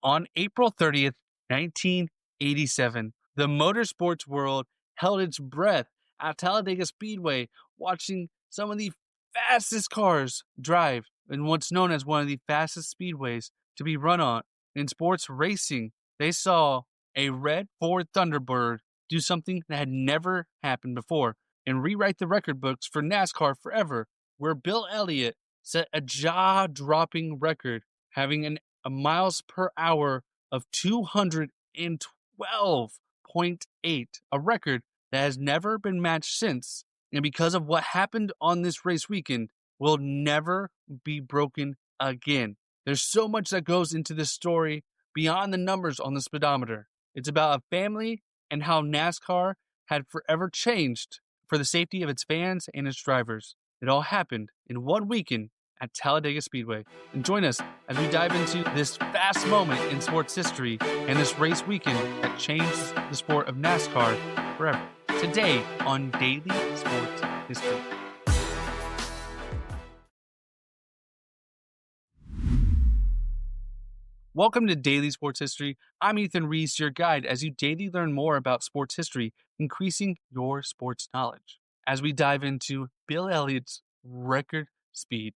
On April 30th, 1987, the motorsports world held its breath at Talladega Speedway, watching some of the fastest cars drive in what's known as one of the fastest speedways to be run on. In sports racing, they saw a red Ford Thunderbird do something that had never happened before and rewrite the record books for NASCAR forever, where Bill Elliott set a jaw-dropping record, having a miles per hour of 212.8, a record that has never been matched since, and because of what happened on this race weekend, will never be broken again. There's so much that goes into this story beyond the numbers on the speedometer. It's about a family and how NASCAR had forever changed for the safety of its fans and its drivers. It all happened in one weekend at Talladega Speedway. And join us as we dive into this fast moment in sports history and this race weekend that changed the sport of NASCAR forever. Today on Daily Sports History. Welcome to Daily Sports History. I'm Ethan Reese, your guide, as you daily learn more about sports history, increasing your sports knowledge. As we dive into Bill Elliott's record speed.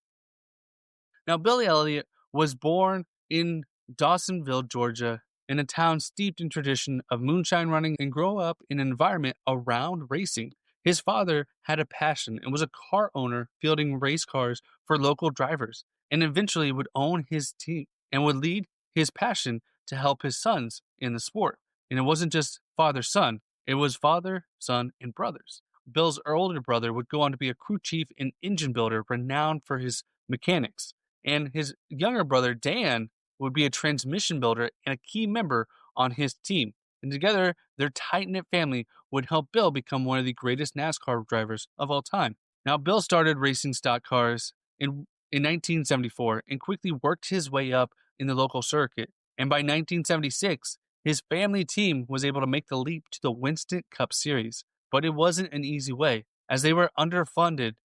Now, Bill Elliott was born in Dawsonville, Georgia, in a town steeped in tradition of moonshine running, and grew up in an environment around racing. His father had a passion and was a car owner, fielding race cars for local drivers, and eventually would own his team and would lead his passion to help his sons in the sport. And it wasn't just father-son, it was father, son, and brothers. Bill's older brother would go on to be a crew chief and engine builder renowned for his mechanics. And his younger brother, Dan, would be a transmission builder and a key member on his team. And together, their tight-knit family would help Bill become one of the greatest NASCAR drivers of all time. Now, Bill started racing stock cars in 1974 and quickly worked his way up in the local circuit. And by 1976, his family team was able to make the leap to the Winston Cup Series. But it wasn't an easy way, as they were underfunded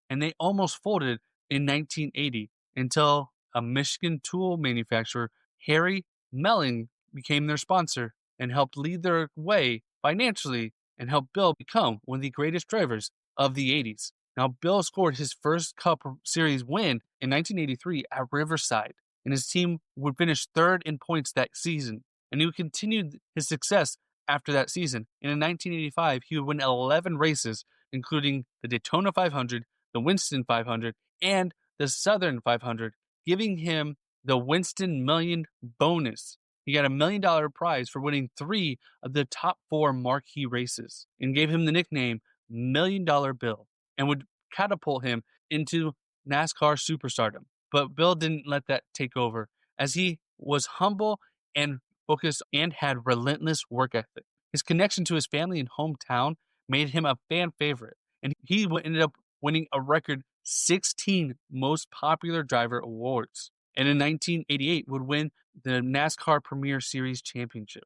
and they almost folded in 1980 until a Michigan tool manufacturer, Harry Melling, became their sponsor and helped lead their way financially and helped Bill become one of the greatest drivers of the 80s. Now, Bill scored his first Cup Series win in 1983 at Riverside, and his team would finish third in points that season, and he would continue his success after that season. And in 1985, he would win 11 races, including the Daytona 500, the Winston 500, and the Southern 500, giving him the Winston Million bonus. He got $1 million prize for winning 3 of the top 4 marquee races, and gave him the nickname $1 Million Bill, and would catapult him into NASCAR superstardom. But Bill didn't let that take over, as he was humble and focused and had relentless work ethic. His connection to his family and hometown made him a fan favorite, and he ended up winning a record 16 most popular driver awards, and in 1988 would win the NASCAR Premier Series championship.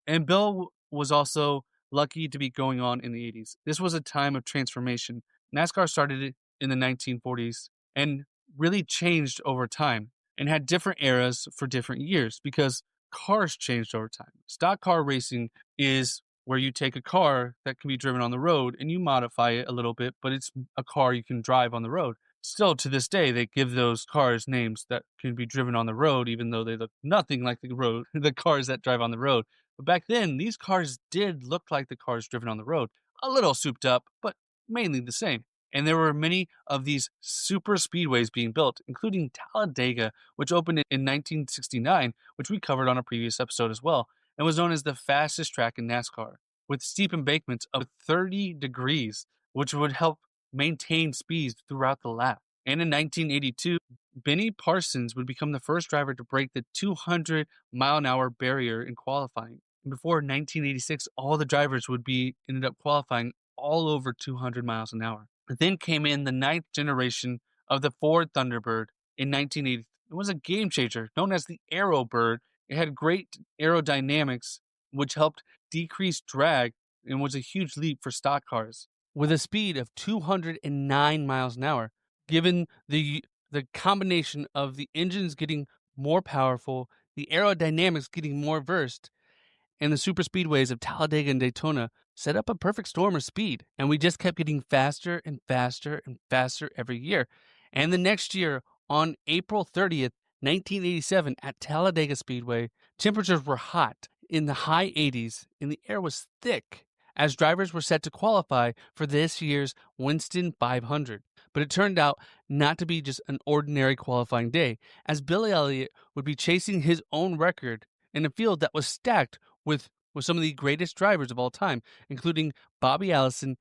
And Bill was also lucky to be going on in the 80s. This was a time of transformation. NASCAR started in the 1940s and really changed over time and had different eras for different years because cars changed over time. Stock car racing is where you take a car that can be driven on the road and you modify it a little bit, but it's a car you can drive on the road. Still, to this day, they give those cars names that can be driven on the road, even though they look nothing like the cars that drive on the road. But back then, these cars did look like the cars driven on the road. A little souped up, but mainly the same. And there were many of these super speedways being built, including Talladega, which opened in 1969, which we covered on a previous episode as well, and was known as the fastest track in NASCAR, with steep embankments of 30 degrees, which would help maintain speeds throughout the lap. And in 1982, Benny Parsons would become the first driver to break the 200-mile-an-hour barrier in qualifying. And before 1986, all the drivers ended up qualifying all over 200 miles an hour. Then came in the 9th generation of the Ford Thunderbird in 1980. It was a game changer known as the Aero Bird. It had great aerodynamics, which helped decrease drag and was a huge leap for stock cars. With a speed of 209 miles an hour, given the combination of the engines getting more powerful, the aerodynamics getting more versed, and the superspeedways of Talladega and Daytona set up a perfect storm of speed. And we just kept getting faster and faster and faster every year. And the next year, on April 30th, 1987, at Talladega Speedway, temperatures were hot in the high 80s and the air was thick as drivers were set to qualify for this year's Winston 500. But it turned out not to be just an ordinary qualifying day, as Billy Elliott would be chasing his own record in a field that was stacked with some of the greatest drivers of all time, including Bobby and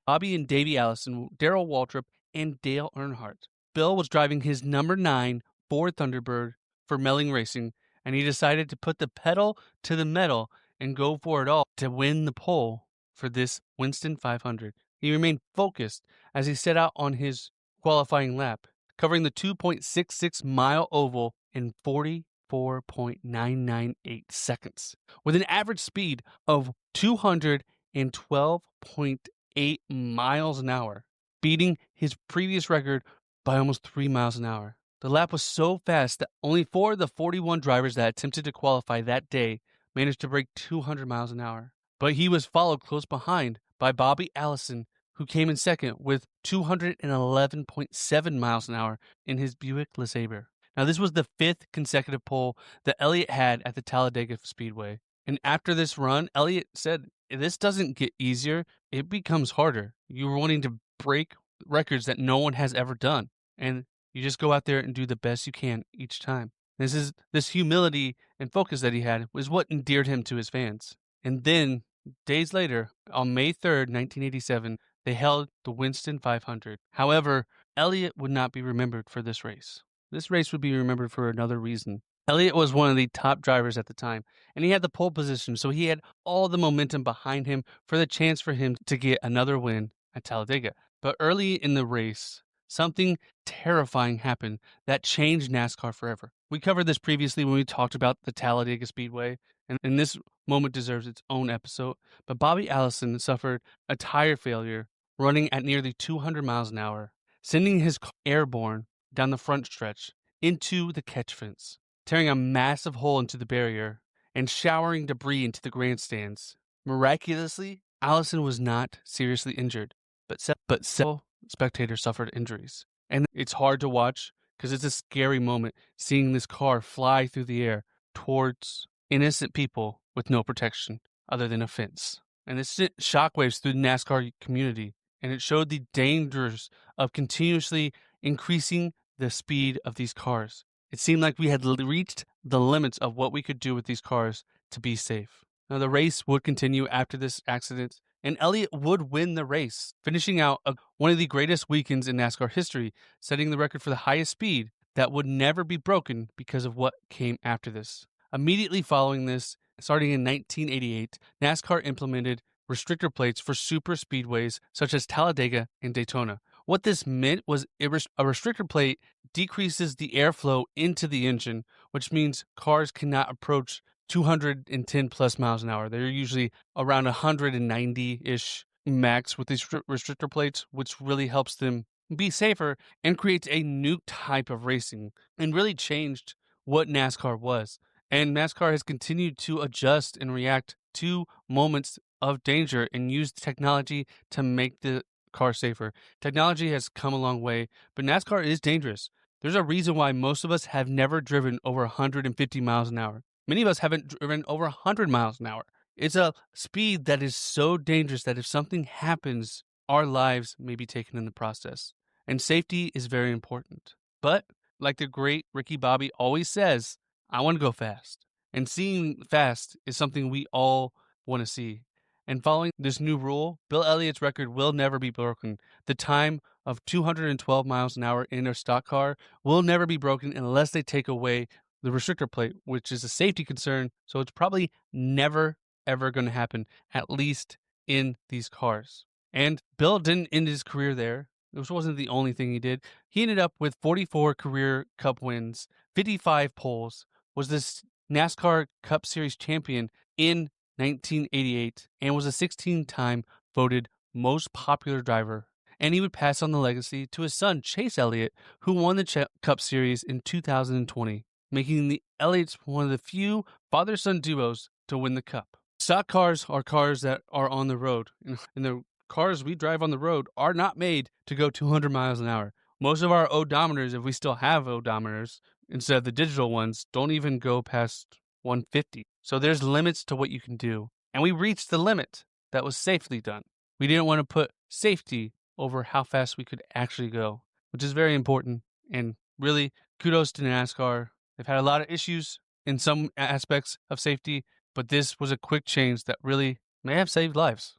Davey Allison, Darrell Waltrip, and Dale Earnhardt. Bill was driving his number 9 Ford Thunderbird for Melling Racing, and he decided to put the pedal to the metal and go for it all to win the pole for this Winston 500. He remained focused as he set out on his qualifying lap, covering the 2.66-mile oval in 44.998 seconds, with an average speed of 212.8 miles an hour, beating his previous record by almost 3 miles an hour. The lap was so fast that only 4 of the 41 drivers that attempted to qualify that day managed to break 200 miles an hour. But he was followed close behind by Bobby Allison, who came in second with 211.7 miles an hour in his Buick LeSabre. Now, this was the 5th consecutive pole that Elliott had at the Talladega Speedway. And after this run, Elliott said, "This doesn't get easier, it becomes harder. You're wanting to break records that no one has ever done. And you just go out there and do the best you can each time." This humility and focus that he had was what endeared him to his fans. And then, days later, on May 3rd, 1987, they held the Winston 500. However, Elliott would not be remembered for this race. This race would be remembered for another reason. Elliott was one of the top drivers at the time, and he had the pole position, so he had all the momentum behind him for the chance for him to get another win at Talladega. But early in the race, something terrifying happened that changed NASCAR forever. We covered this previously when we talked about the Talladega Speedway, and this moment deserves its own episode. But Bobby Allison suffered a tire failure running at nearly 200 miles an hour, sending his car airborne down the front stretch into the catch fence, tearing a massive hole into the barrier and showering debris into the grandstands. Miraculously, Allison was not seriously injured, but several spectators suffered injuries. And it's hard to watch because it's a scary moment seeing this car fly through the air towards innocent people with no protection other than a fence. And it sent shockwaves through the NASCAR community, and it showed the dangers of continuously increasing the speed of these cars. It seemed like we had reached the limits of what we could do with these cars to be safe. Now, the race would continue after this accident, and Elliott would win the race, finishing out one of the greatest weekends in NASCAR history, setting the record for the highest speed that would never be broken because of what came after this. Immediately following this, starting in 1988, NASCAR implemented restrictor plates for super speedways such as Talladega and Daytona. What this meant was a restrictor plate decreases the airflow into the engine, which means cars cannot approach 210 plus miles an hour. They're usually around 190-ish max with these restrictor plates, which really helps them be safer and creates a new type of racing and really changed what NASCAR was. And NASCAR has continued to adjust and react to moments of danger and use technology to make the car safer. Technology has come a long way, but NASCAR is dangerous. There's a reason why most of us have never driven over 150 miles an hour. Many of us haven't driven over 100 miles an hour. It's a speed that is so dangerous that if something happens, our lives may be taken in the process. And safety is very important. But, like the great Ricky Bobby always says, I want to go fast. And seeing fast is something we all want to see. And following this new rule, Bill Elliott's record will never be broken. The time of 212 miles an hour in a stock car will never be broken unless they take away the restrictor plate, which is a safety concern. So it's probably never, ever going to happen, at least in these cars. And Bill didn't end his career there. This wasn't the only thing he did. He ended up with 44 career Cup wins, 55 poles, was this NASCAR Cup Series champion in 1988, and was a 16-time voted most popular driver. And he would pass on the legacy to his son, Chase Elliott, who won the Cup Series in 2020. making the Elliots one of the few father-son duos to win the Cup. Stock cars are cars that are on the road, and the cars we drive on the road are not made to go 200 miles an hour. Most of our odometers, if we still have odometers, instead of the digital ones, don't even go past 150. So there's limits to what you can do. And we reached the limit that was safely done. We didn't want to put safety over how fast we could actually go, which is very important. And really, kudos to NASCAR. They've had a lot of issues in some aspects of safety, but this was a quick change that really may have saved lives.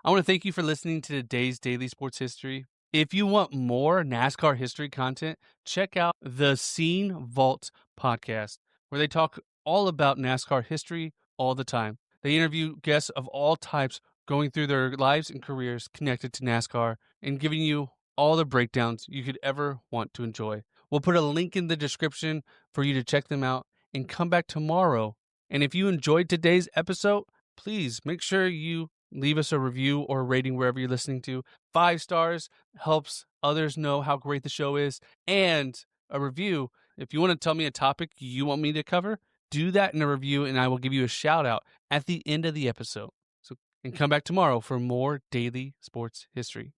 I want to thank you for listening to today's Daily Sports History. If you want more NASCAR history content, check out the Scene Vault podcast, where they talk all about NASCAR history all the time. They interview guests of all types going through their lives and careers connected to NASCAR and giving you all the breakdowns you could ever want to enjoy. We'll put a link in the description for you to check them out and come back tomorrow. And if you enjoyed today's episode, please make sure you leave us a review or a rating wherever you're listening to. 5 stars helps others know how great the show is. And a review, if you want to tell me a topic you want me to cover, do that in a review and I will give you a shout out at the end of the episode. And come back tomorrow for more daily sports history.